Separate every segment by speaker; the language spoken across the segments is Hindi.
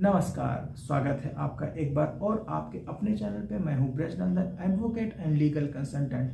Speaker 1: नमस्कार, स्वागत है आपका एक बार और आपके अपने चैनल पे। मैं हूं Brajnandan, advocate and legal consultant.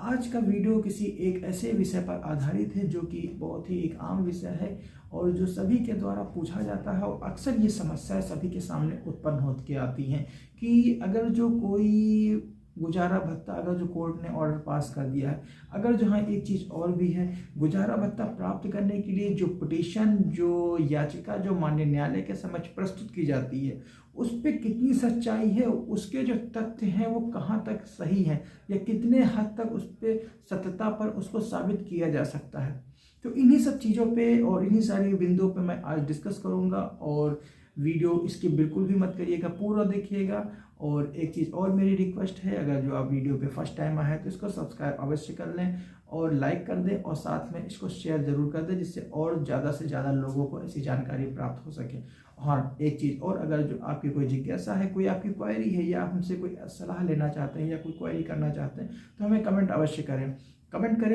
Speaker 1: आज का वीडियो किसी एक ऐसे विषय पर आधारित है जो कि बहुत ही एक आम विषय है और जो सभी के द्वारा पूछा जाता है और अक्सर ये समस्याएं सभी के सामने उत्पन्न होकर आती हैं कि अगर जो कोई गुजारा भत्ता अगर जो कोर्ट ने ऑर्डर पास कर दिया है, अगर जो हाँ एक चीज़ और भी है, गुजारा भत्ता प्राप्त करने के लिए जो पिटीशन जो याचिका जो माननीय न्यायालय के समक्ष प्रस्तुत की जाती है उस पर कितनी सच्चाई है, उसके जो तथ्य हैं वो कहाँ तक सही हैं या कितने हद तक उस पर सत्यता पर उसको साबित किया जा सकता है। तो इन्हीं सब चीज़ों पे और इन्हीं सारी बिंदुओं पे मैं आज डिस्कस करूँगा और वीडियो इसकी बिल्कुल भी मत करिएगा, पूरा देखिएगा। और एक चीज़ और मेरी रिक्वेस्ट है, अगर जो आप वीडियो पे फर्स्ट टाइम आए हैं तो इसको सब्सक्राइब अवश्य कर लें और लाइक कर दें और साथ में इसको शेयर ज़रूर कर दें जिससे और ज़्यादा से ज़्यादा लोगों को ऐसी जानकारी प्राप्त हो सके। हाँ, एक चीज़ और, अगर जो आपकी कोई जिज्ञासा है, कोई आपकी क्वेरी है या आप हमसे कोई सलाह लेना चाहते हैं या कोई क्वेरी करना चाहते हैं तो हमें कमेंट अवश्य करें,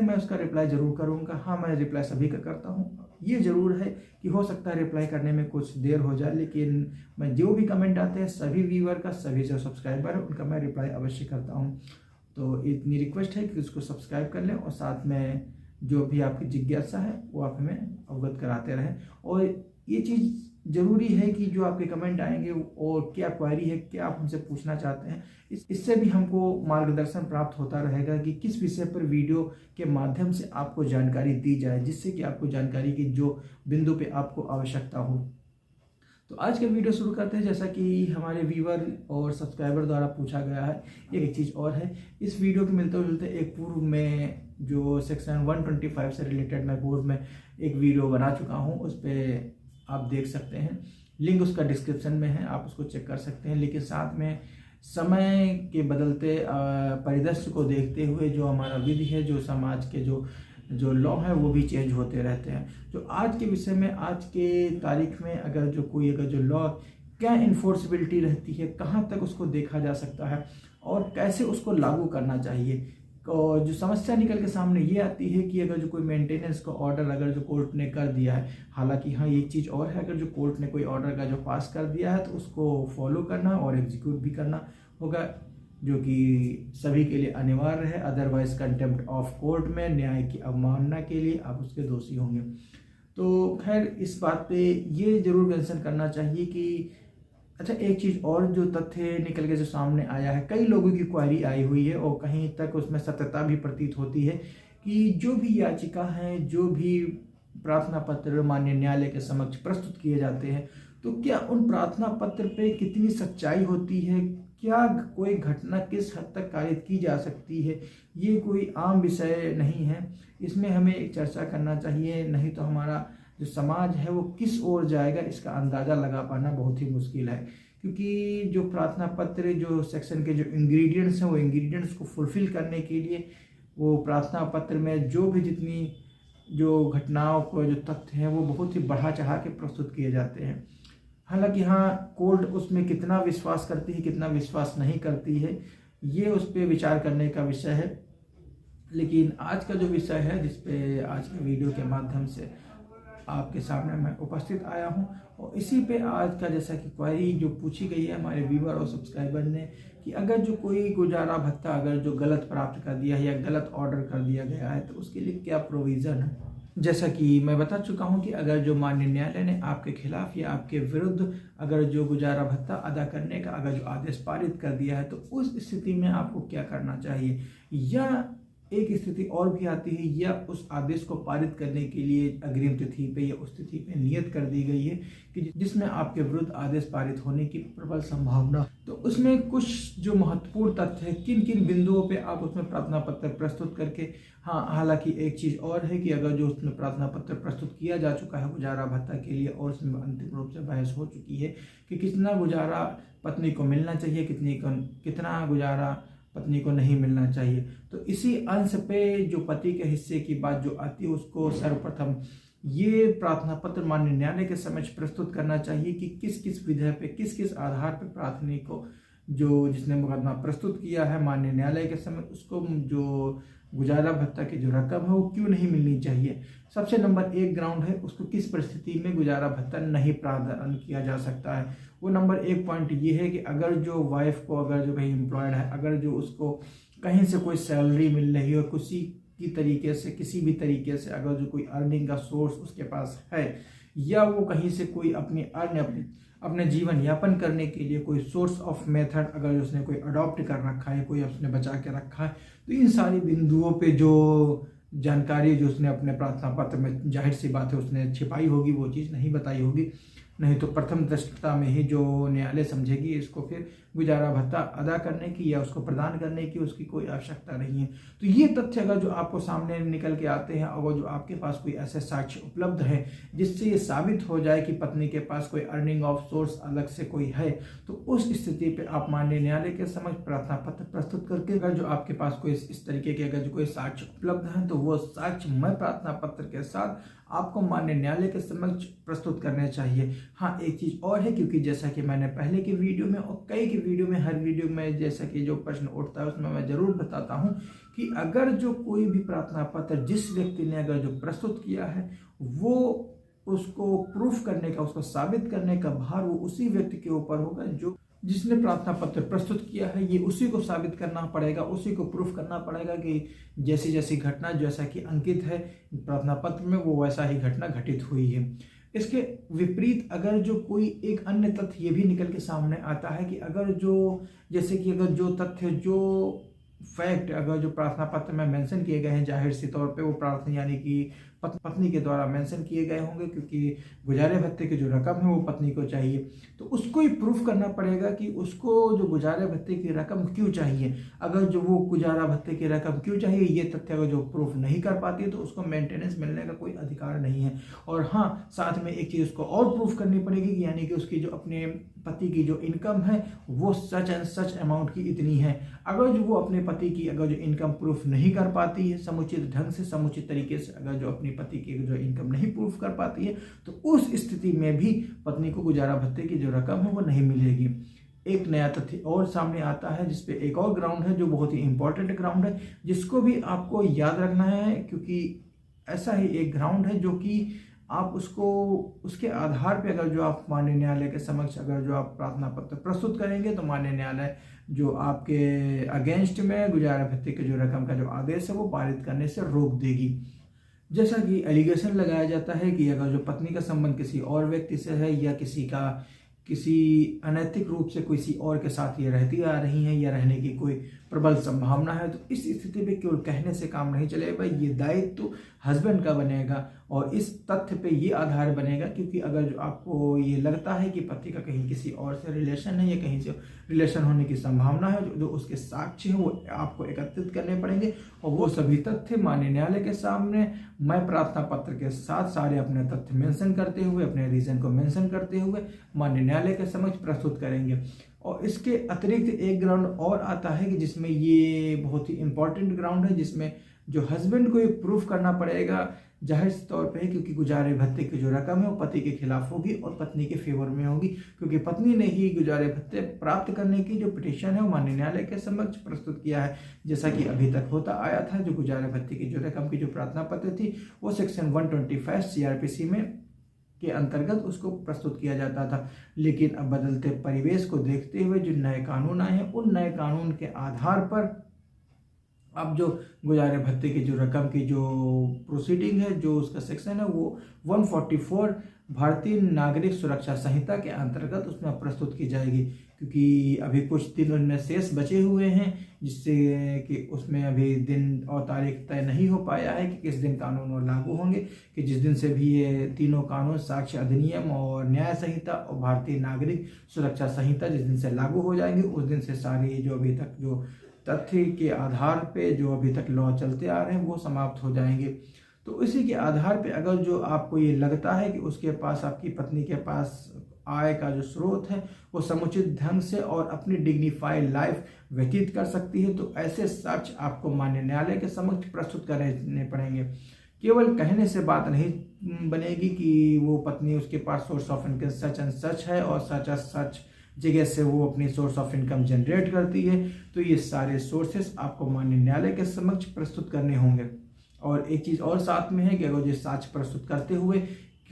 Speaker 1: मैं उसका रिप्लाई ज़रूर करूँगा। हाँ, मैं रिप्लाई सभी का करता हूँ। ये ज़रूर है कि हो सकता है रिप्लाई करने में कुछ देर हो जाए, लेकिन मैं जो भी कमेंट आते हैं सभी व्यूअर का, सभी जो सब्सक्राइबर है उनका मैं रिप्लाई अवश्य करता हूँ। तो इतनी रिक्वेस्ट है कि उसको सब्सक्राइब कर लें और साथ में जो भी आपकी जिज्ञासा है वो आप हमें अवगत कराते रहें। और ये चीज़ ज़रूरी है कि जो आपके कमेंट आएंगे और क्या क्वेरी है, क्या आप हमसे पूछना चाहते हैं, इससे भी हमको मार्गदर्शन प्राप्त होता रहेगा कि किस विषय पर वीडियो के माध्यम से आपको जानकारी दी जाए, जिससे कि आपको जानकारी की जो बिंदु पे आपको आवश्यकता हो। तो आज का वीडियो शुरू करते हैं। जैसा कि हमारे व्यूअर और सब्सक्राइबर द्वारा पूछा गया है, एक चीज़ और है, इस वीडियो के मिलते जुलते एक पूर्व में जो सेक्शन 125 से रिलेटेड मैं पूर्व में एक वीडियो बना चुका हूँ, उस पर आप देख सकते हैं, लिंक उसका डिस्क्रिप्शन में है, आप उसको चेक कर सकते हैं। लेकिन साथ में समय के बदलते परिदृश्य को देखते हुए जो हमारा विधि है, जो समाज के जो लॉ है वो भी चेंज होते रहते हैं। तो आज के विषय में, आज के तारीख में अगर जो लॉ क्या इन्फोर्सिबिलिटी रहती है, कहाँ तक उसको देखा जा सकता है और कैसे उसको लागू करना चाहिए। और जो समस्या निकल के सामने ये आती है कि अगर जो कोई मेंटेनेंस का ऑर्डर अगर जो कोर्ट ने कर दिया है, हालांकि हाँ ये चीज़ और है, अगर जो कोर्ट ने कोई ऑर्डर का जो पास कर दिया है तो उसको फॉलो करना और एग्जीक्यूट भी करना होगा, जो कि सभी के लिए अनिवार्य है। अदरवाइज कंटेम्प्ट ऑफ कोर्ट में न्याय की अवमानना के लिए आप उसके दोषी होंगे। तो खैर, इस बात पे ये जरूर मेंशन करना चाहिए कि अच्छा, एक चीज़ और जो तथ्य निकल के जो सामने आया है, कई लोगों की क्वेरी आई हुई है और कहीं तक उसमें सत्यता भी प्रतीत होती है कि जो भी याचिका है, जो भी प्रार्थना पत्र माननीय न्यायालय के समक्ष प्रस्तुत किए जाते हैं, तो क्या उन प्रार्थना पत्र पे कितनी सच्चाई होती है, क्या कोई घटना किस हद तक कारित की जा सकती है, ये कोई आम विषय नहीं है। इसमें हमें एक चर्चा करना चाहिए, नहीं तो हमारा जो समाज है वो किस ओर जाएगा इसका अंदाज़ा लगा पाना बहुत ही मुश्किल है। क्योंकि जो प्रार्थना पत्र जो सेक्शन के जो इंग्रेडिएंट्स हैं, वो इंग्रेडिएंट्स को फुलफिल करने के लिए वो प्रार्थना पत्र में जो भी जितनी जो घटनाओं को जो तथ्य हैं वो बहुत ही बढ़ा चढ़ा के प्रस्तुत किए जाते हैं। हालांकि हाँ, कोर्ट उसमें कितना विश्वास करती है, कितना विश्वास नहीं करती है, ये उस पर विचार करने का विषय है। लेकिन आज का जो विषय है, जिसपे आज के वीडियो के माध्यम से आपके सामने मैं उपस्थित आया हूं, और इसी पे आज का जैसा कि क्वेरी जो पूछी गई है हमारे व्यूअर और सब्सक्राइबर ने कि अगर जो कोई गुजारा भत्ता अगर जो गलत प्राप्त कर दिया है या गलत ऑर्डर कर दिया गया है तो उसके लिए क्या प्रोविज़न है। जैसा कि मैं बता चुका हूं कि अगर जो माननीय न्यायालय ने आपके खिलाफ या आपके विरुद्ध अगर जो गुजारा भत्ता अदा करने का अगर जो आदेश पारित कर दिया है तो उस स्थिति में आपको क्या करना चाहिए, या एक स्थिति और भी आती है, या उस आदेश को पारित करने के लिए अग्रिम तिथि पे या उस तिथि पे नियत कर दी गई है कि जिसमें आपके विरुद्ध आदेश पारित होने की प्रबल संभावना। तो उसमें कुछ जो महत्वपूर्ण तथ्य है, किन किन बिंदुओं पे आप उसमें प्रार्थना पत्र प्रस्तुत करके, हाँ हालांकि एक चीज़ और है कि अगर जो उसमें प्रार्थना पत्र प्रस्तुत किया जा चुका है गुजारा भत्ता के लिए और उसमें अंतिम रूप से बहस हो चुकी है कि कितना गुजारा पत्नी को मिलना चाहिए, कितना गुजारा पत्नी को नहीं मिलना चाहिए, तो इसी अंश पे जो पति के हिस्से की बात जो आती है उसको सर्वप्रथम ये प्रार्थना पत्र माननीय न्यायालय के समक्ष प्रस्तुत करना चाहिए कि किस किस विधि पे, किस किस आधार पर पत्नी को जो जिसने मुकदमा प्रस्तुत किया है माननीय न्यायालय के समय, उसको जो गुजारा भत्ता की जो रकम है वो क्यों नहीं मिलनी चाहिए। सबसे नंबर 1 ग्राउंड है, उसको किस परिस्थिति में गुजारा भत्ता नहीं प्रदान किया जा सकता है। वो नंबर 1 पॉइंट ये है कि अगर जो वाइफ को, अगर जो कहीं एम्प्लॉयड है, अगर जो उसको कहीं से कोई सैलरी मिल रही हो, किसी भी तरीके से अगर जो कोई अर्निंग का सोर्स उसके पास है, या वो कहीं से कोई अपने जीवन यापन करने के लिए कोई सोर्स ऑफ मेथड अगर उसने कोई अडॉप्ट कर रखा है, कोई उसने बचा के रखा है, तो इन सारी बिंदुओं पे जो जानकारी जो उसने अपने प्रार्थना पत्र में, जाहिर सी बात है उसने छिपाई होगी, वो चीज़ नहीं बताई होगी, नहीं तो प्रथम दृष्टता में ही जो न्यायालय समझेगी इसको फिर गुजारा भत्ता अदा करने की या उसको प्रदान करने की उसकी कोई आवश्यकता नहीं है। तो ये तथ्य अगर जो आपको सामने निकल के आते हैं, अगर जो आपके पास कोई ऐसे साक्ष्य उपलब्ध है जिससे ये साबित हो जाए कि पत्नी के पास कोई अर्निंग ऑफ सोर्स अलग से कोई है, तो उस स्थिति पे आप माननीय न्यायालय के समक्ष प्रार्थना पत्र प्रस्तुत करके, अगर जो आपके पास कोई इस तरीके के अगर जो कोई साक्ष्य उपलब्ध है, तो वो साक्ष्य मैं प्रार्थना पत्र के साथ आपको माननीय न्यायालय के समक्ष प्रस्तुत करने चाहिए। हाँ, एक चीज़ और है, क्योंकि जैसा कि मैंने पहले की वीडियो में और कई की वीडियो में, हर वीडियो में जैसा कि जो प्रश्न उठता है उसमें मैं जरूर बताता हूँ कि अगर जो कोई भी प्रार्थना पत्र जिस व्यक्ति ने अगर जो प्रस्तुत किया है, वो उसको प्रूफ करने का, उसको साबित करने का भार वो उसी व्यक्ति के ऊपर होगा जो जिसने प्रार्थना पत्र प्रस्तुत किया है। ये उसी को साबित करना पड़ेगा, उसी को प्रूफ करना पड़ेगा कि जैसी जैसी घटना जैसा कि अंकित है प्रार्थना पत्र में, वो वैसा ही घटना घटित हुई है। इसके विपरीत अगर जो कोई एक अन्य तथ्य ये भी निकल के सामने आता है कि अगर जो, जैसे कि अगर जो तथ्य, जो फैक्ट अगर जो प्रार्थना पत्र में मेंशन किए गए हैं, जाहिर सी तौर पे वो प्रार्थना यानी कि पत्नी के द्वारा मेंशन किए गए होंगे, क्योंकि गुजारे भत्ते की जो रकम है वो पत्नी को चाहिए, तो उसको ही प्रूफ करना पड़ेगा कि उसको जो गुजारे भत्ते की रकम क्यों चाहिए। अगर जो वो गुजारा भत्ते की रकम क्यों चाहिए, ये तथ्य अगर जो प्रूफ नहीं कर पाती है, तो उसको मेंटेनेंस मिलने का कोई अधिकार नहीं है। और हाँ, साथ में एक चीज़ उसको और प्रूफ करनी पड़ेगी, यानी कि उसकी जो अपने पति की जो इनकम है वो सच एंड सच अमाउंट की इतनी है। अगर जो वो अपने पति की अगर जो इनकम प्रूफ नहीं कर पाती है समुचित ढंग से, समुचित तरीके से, अगर जो अपनी पति की जो इनकम नहीं प्रूफ कर पाती है, तो उस स्थिति में भी पत्नी को गुजारा भत्ते की जो रकम है वो नहीं मिलेगी। एक नया तथ्य और सामने आता है, जिसपे एक और ग्राउंड है जो बहुत ही इंपॉर्टेंट ग्राउंड है, जिसको भी आपको याद रखना है, क्योंकि ऐसा ही एक ग्राउंड है जो कि आप उसको, उसके आधार पे अगर जो आप माननीय न्यायालय के समक्ष अगर जो आप प्रार्थना पत्र प्रस्तुत करेंगे, तो माननीय न्यायालय जो आपके अगेंस्ट में गुजारा भत्ते की जो रकम का जो आदेश है वो पारित करने से रोक देगी। जैसा कि एलिगेशन लगाया जाता है कि अगर जो पत्नी का संबंध किसी और व्यक्ति से है, या किसी अनैतिक रूप से किसी और के साथ ये रहती आ रही हैं, या रहने की कोई प्रबल संभावना है, तो इस स्थिति में केवल कहने से काम नहीं चलेगा, ये दायित्व तो हस्बैंड का बनेगा। और इस तथ्य पे ये आधार बनेगा, क्योंकि अगर जो आपको ये लगता है कि पति का कहीं किसी और से रिलेशन है, या कहीं से रिलेशन होने की संभावना है, जो उसके साक्ष्य हैं वो आपको एकत्रित करने पड़ेंगे, और वो सभी तथ्य माननीय न्यायालय के सामने मैं प्रार्थना पत्र के साथ सारे अपने तथ्य मेंशन करते हुए, अपने रीजन को मेंशन करते हुए माननीय न्यायालय के समक्ष प्रस्तुत करेंगे। और इसके अतिरिक्त एक ग्राउंड और आता है कि जिसमें ये बहुत ही इंपॉर्टेंट ग्राउंड है, जिसमें जो हस्बैंड को ये प्रूफ करना पड़ेगा, जाहिर तौर पे, क्योंकि गुजारे भत्ते की जो रकम है वो पति के खिलाफ होगी और पत्नी के फेवर में होगी, क्योंकि पत्नी ने ही गुजारे भत्ते प्राप्त करने की जो पिटीशन है वो माननीय न्यायालय के समक्ष प्रस्तुत किया है। जैसा कि अभी तक होता आया था, जो गुजारे भत्ते की जो रकम की जो प्रार्थना पत्र थी वो सेक्शन 125 CRPC में के अंतर्गत उसको प्रस्तुत किया जाता था। लेकिन अब बदलते परिवेश को देखते हुए जो नए कानून आए हैं, उन नए कानून के आधार पर अब जो गुजारे भत्ते की जो रकम की जो प्रोसीडिंग है, जो उसका सेक्शन है, वो 144 भारतीय नागरिक सुरक्षा संहिता के अंतर्गत उसमें प्रस्तुत की जाएगी। क्योंकि अभी कुछ दिन उनमें शेष बचे हुए हैं, जिससे कि उसमें अभी दिन और तारीख तय नहीं हो पाया है कि किस दिन कानून और लागू होंगे, कि जिस दिन से भी ये तीनों कानून, साक्ष्य अधिनियम और न्याय संहिता और भारतीय नागरिक सुरक्षा संहिता जिस दिन से लागू हो जाएंगे, उस दिन से सारी जो अभी तक जो तथ्य के आधार पे जो अभी तक लॉ चलते आ रहे हैं वो समाप्त हो जाएंगे। तो इसी के आधार पे अगर जो आपको ये लगता है कि उसके पास, आपकी पत्नी के पास आय का जो स्रोत है वो समुचित ढंग से और अपनी डिग्निफाइड लाइफ व्यतीत कर सकती है, तो ऐसे साक्ष्य आपको माननीय न्यायालय के समक्ष प्रस्तुत करने पड़ेंगे। केवल कहने से बात नहीं बनेगी कि वो पत्नी, उसके पास source of income such and such है और सच एंड सच जगह से वो अपनी सोर्स ऑफ इनकम जनरेट करती है। तो ये सारे सोर्सेस आपको माननीय न्यायालय के समक्ष प्रस्तुत करने होंगे। और एक चीज़ और साथ में है कि अगर जो साक्ष्य प्रस्तुत करते हुए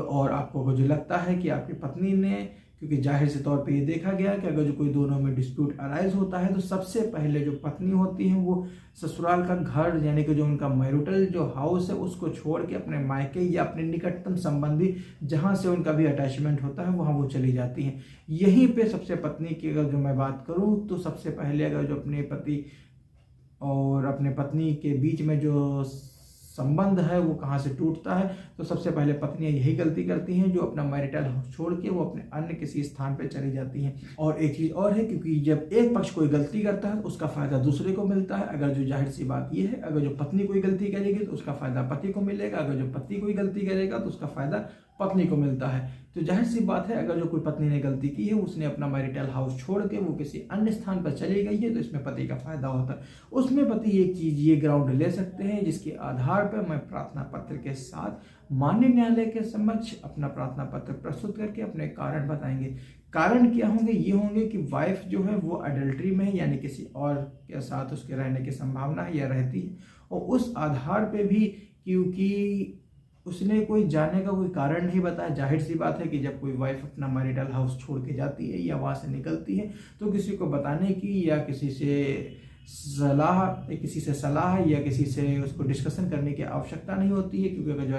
Speaker 1: और आपको जो लगता है कि आपकी पत्नी ने, क्योंकि जाहिर से तौर पे ये देखा गया कि अगर जो कोई दोनों में डिस्प्यूट अराइज होता है तो सबसे पहले जो पत्नी होती है वो ससुराल का घर यानी कि जो उनका मैरिटल जो हाउस है उसको छोड़ के अपने मायके या अपने निकटतम संबंधी जहाँ से उनका भी अटैचमेंट होता है वहाँ वो चली जाती हैं। यहीं पे सबसे पत्नी की अगर जो मैं बात करूँ तो सबसे पहले अगर जो अपने पति और अपने पत्नी के बीच में जो संबंध है वो कहाँ से टूटता है, तो सबसे पहले पत्नियां यही गलती करती हैं जो अपना मैरिटल हाउस छोड़ के वो अपने अन्य किसी स्थान पर चली जाती हैं। और एक चीज़ और है, क्योंकि जब एक पक्ष कोई गलती करता है तो उसका फायदा दूसरे को मिलता है। अगर जो जाहिर सी बात ये है, अगर जो पत्नी कोई गलती करेगी तो उसका फायदा पति को मिलेगा, अगर जो पति कोई गलती करेगा तो उसका फायदा पत्नी को मिलता है। तो जाहिर सी बात है, अगर जो कोई पत्नी ने गलती की है, उसने अपना मैरिटल हाउस छोड़ के वो किसी अन्य स्थान पर चली गई है, तो इसमें पति का फायदा होता है। उसमें पति एक चीज ये ग्राउंड ले सकते हैं जिसके आधार पर मैं प्रार्थना पत्र के साथ माननीय न्यायालय के समक्ष अपना प्रार्थना पत्र प्रस्तुत करके अपने कारण बताएंगे। कारण क्या होंगे? ये होंगे कि वाइफ जो है वो अडल्ट्री में है, यानी किसी और के साथ उसके रहने की संभावना है या रहती है, और उस आधार पे भी क्योंकि उसने कोई जाने का कोई कारण नहीं बताया। जाहिर सी बात है कि जब कोई वाइफ अपना मैरिटल हाउस छोड़ के जाती है या वहाँ से निकलती है तो किसी को बताने की या किसी से सलाह या किसी से उसको डिस्कशन करने की आवश्यकता नहीं होती है, क्योंकि अगर जो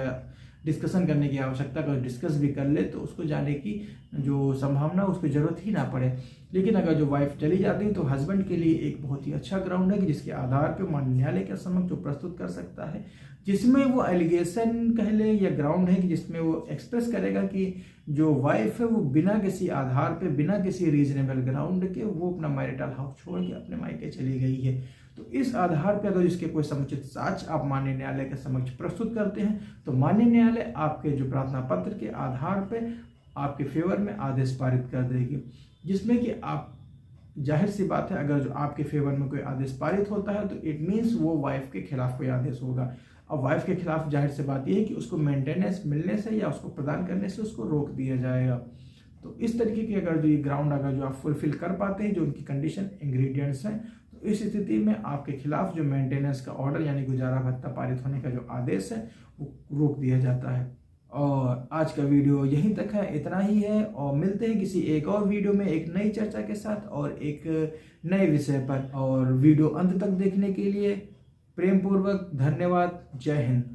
Speaker 1: डिस्कशन करने की आवश्यकता अगर डिस्कस भी कर ले तो उसको जाने की जो संभावना उसको जरूरत ही ना पड़े। लेकिन अगर जो वाइफ चली जाती है तो हस्बैंड के लिए एक बहुत ही अच्छा ग्राउंड है कि जिसके आधार पर माननीय न्यायालय के समक्ष जो प्रस्तुत कर सकता है, जिसमें वो एलिगेशन कह ले या ग्राउंड है कि जिसमें वो एक्सप्रेस करेगा कि जो वाइफ है वो बिना किसी आधार पे, बिना किसी रीजनेबल ग्राउंड के वो अपना मैरिटल हाउस छोड़ के अपने मायके चली गई है। तो इस आधार पर अगर इसके कोई समुचित साक्ष्य आप माननीय न्यायालय के समक्ष प्रस्तुत करते हैं तो माननीय न्यायालय आपके जो प्रार्थना पत्र के आधार पर आपके फेवर में आदेश पारित कर देगी, जिसमें कि आप जाहिर सी बात है अगर जो आपके फेवर में कोई आदेश पारित होता है तो इट मीन्स वो वाइफ के खिलाफ कोई आदेश होगा। अब वाइफ के खिलाफ जाहिर सी बात यह है कि उसको मेंटेनेंस मिलने से या उसको प्रदान करने से उसको रोक दिया जाएगा। तो इस तरीके की अगर जो ये ग्राउंड अगर जो आप फुलफिल कर पाते हैं जो उनकी कंडीशन इंग्रेडिएंट्स हैं, तो इस स्थिति में आपके खिलाफ जो मेंटेनेंस का ऑर्डर यानी गुजारा भत्ता पारित होने का जो आदेश है वो रोक दिया जाता है। और आज का वीडियो यहीं तक है, इतना ही है, और मिलते हैं किसी एक और वीडियो में एक नई चर्चा के साथ और एक नए विषय पर। और वीडियो अंत तक देखने के लिए प्रेम पूर्वक धन्यवाद। जय हिंद।